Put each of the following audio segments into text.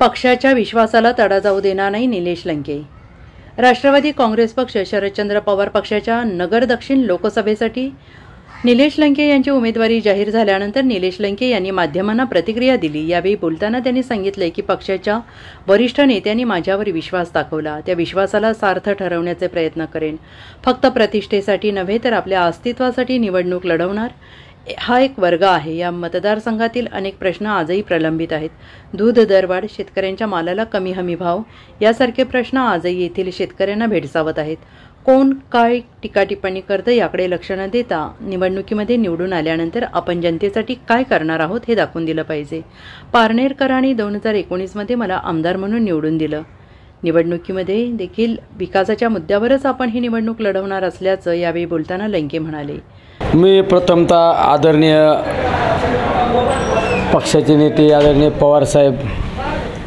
पक्षाच्या विश्वासाला तडा जाऊ देणार नाही निलेश लंके। राष्ट्रवादी काँग्रेस पक्ष शरदचंद्र पवार पक्षाच्या नगर दक्षिण लोकसभेसाठी निलेश लंके यांची उमेदवारी जाहीर झाल्यानंतर निलेश लंके यांनी माध्यमांना प्रतिक्रिया दिली। यावेळी बोलताना त्यांनी सांगितले की पक्षाच्या वरिष्ठ नेत्यांनी माझ्यावर विश्वास दाखवला, त्या विश्वासाला सार्थ ठरवण्याचे प्रयत्न करेन। फक्त प्रतिष्ठेसाठी नव्हे तर आपल्या अस्तित्वासाठी निवडणूक लढवणार हा एक वर्ग आहे। या मतदारसंघातील अनेक प्रश्न आजही प्रलंबित आहेत। दूध दरवाढ, शेतकऱ्यांच्या मालाला कमी हमी भाव यासारखे प्रश्न आजही येथील शेतकऱ्यांना भेडसावत आहेत। कोण काय टीका टिप्पणी करतं याकडे लक्ष न देता निवडणुकीमध्ये निवडून आल्यानंतर आपण जनतेसाठी काय करणार आहोत हे दाखवून दिलं पाहिजे। पारनेरकरांनी 2019 मध्ये मला आमदार म्हणून निवडून दिलं। निवडणुकीमध्ये देखील विकासाच्या मुद्द्यावरच आपण ही निवडणूक लढवणार असल्याचं यावेळी बोलताना लंके म्हणाले। मी प्रथमतः आदरणीय पक्षाचे नेते आदरणीय पवार साहेब,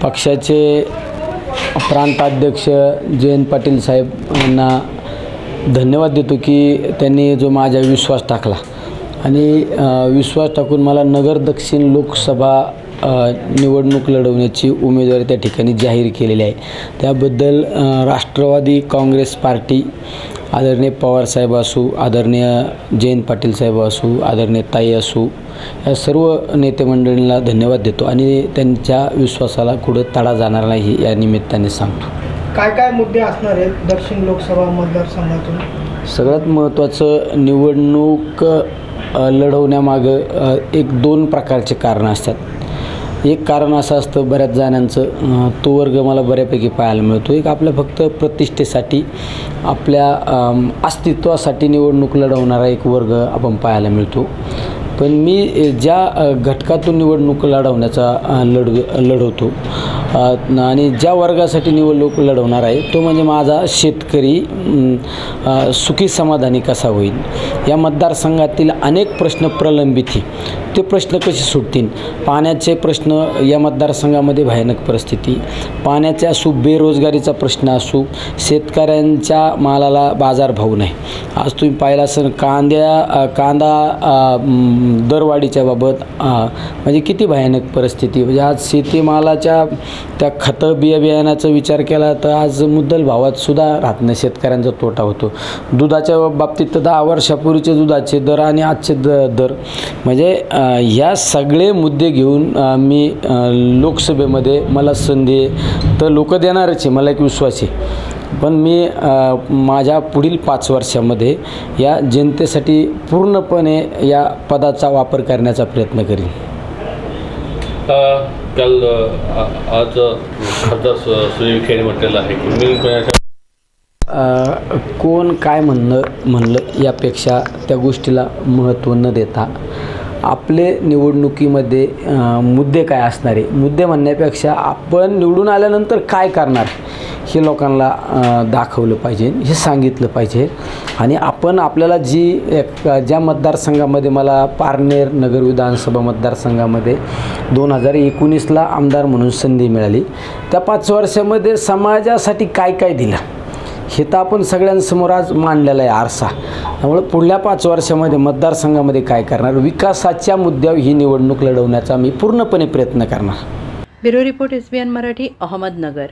पक्षाचे प्रांताध्यक्ष जयंत पाटील साहेब यांना धन्यवाद देतो की त्यांनी जो माझ्या विश्वास टाकला आणि विश्वास टाकून मला नगर दक्षिण लोकसभा निवडणूक लढवण्याची उमेदवारी त्या ठिकाणी जाहीर केलेली आहे। त्याबद्दल राष्ट्रवादी काँग्रेस पार्टी, आदरणीय पवार साहेब असू, आदरणीय जयंत पाटील साहेब असू, आदरणीय ताई असू, या सर्व नेते मंडळींना धन्यवाद देतो आणि त्यांच्या विश्वासाला कुठं तडा जाणार नाही या निमित्ताने सांगतो। काय काय मुद्दे असणार आहेत दक्षिण लोकसभा मतदारसंघातून? सगळ्यात महत्त्वाचं, निवडणूक लढवण्यामागं एक दोन प्रकारचे कारणं असतात। एक कारण असं असतं बऱ्याच जणांचं, तो वर्ग मला बऱ्यापैकी पाहायला मिळतो, एक आपल्या फक्त प्रतिष्ठेसाठी आपल्या अस्तित्वासाठी निवडणूक लढवणारा एक वर्ग आपण पाहायला मिळतो। पण मी ज्या घटकातून निवडणूक लढवण्याचा लढवतो आणि ज्या वर्गासाठी निवडणूक लढवणार आहे तो म्हणजे माझा शेतकरी सुखी समाधानी कसा होईल। या मतदारसंघातील अनेक प्रश्न प्रलंबित ते प्रश्न कसे सुटतील। पाण्याचे प्रश्न या मतदारसंघामध्ये भयानक परिस्थिती, पाण्याचे असू, बेरोजगारीचा प्रश्न असू, शेतकऱ्यांच्या मालाला बाजारभाव नाही। आज तुम्ही पाहिलं असेल कांदा दरवाढीच्या बाबत म्हणजे किती भयानक परिस्थिती। म्हणजे आज शेतीमालाच्या त्या खतं बियाण्याचा विचार केला तर आज मुद्दल भावात सुद्धा राहत नाही, शेतकऱ्यांचा तोटा होतो। दुधाच्या बाबतीत 10 वर्षापूर्वीचे दुधाचे दर आणि आजचे दर म्हणजे ह्या सगळे मुद्दे घेऊन मी लोकसभेमध्ये मला संधी तर लोक देणारच आहे, मला एक विश्वास आहे। पण मी माझ्या पुढील 5 वर्षामध्ये या जनतेसाठी पूर्णपणे या पदाचा वापर करण्याचा प्रयत्न करीन। काल आज खासदार सुनील विखे म्हटलेलं आहे की कोण काय म्हणलं यापेक्षा त्या गोष्टीला महत्त्व न देता आपले निवडणुकीमध्ये मुद्दे काय असणार आहे, मुद्दे म्हणण्यापेक्षा आपण निवडून आल्यानंतर काय करणार हे लोकांना दाखवलं पाहिजे, हे सांगितलं पाहिजे। आणि आपण आपल्याला ज्या मतदारसंघामध्ये मला पारनेर नगर विधानसभा मतदारसंघामध्ये 2019ला आमदार म्हणून संधी मिळाली, त्या 5 वर्षामध्ये समाजासाठी काय काय दिलं हे तर आपण सगळ्यांसमोर आज मांडलेला आहे आरसा। त्यामुळे पुढल्या 5 वर्षामध्ये मतदारसंघामध्ये काय करणार, विकासाच्या मुद्द्यावर ही निवडणूक लढवण्याचा मी पूर्णपणे प्रयत्न करणार। Bureau report SBN Marathi, Ahmednagar.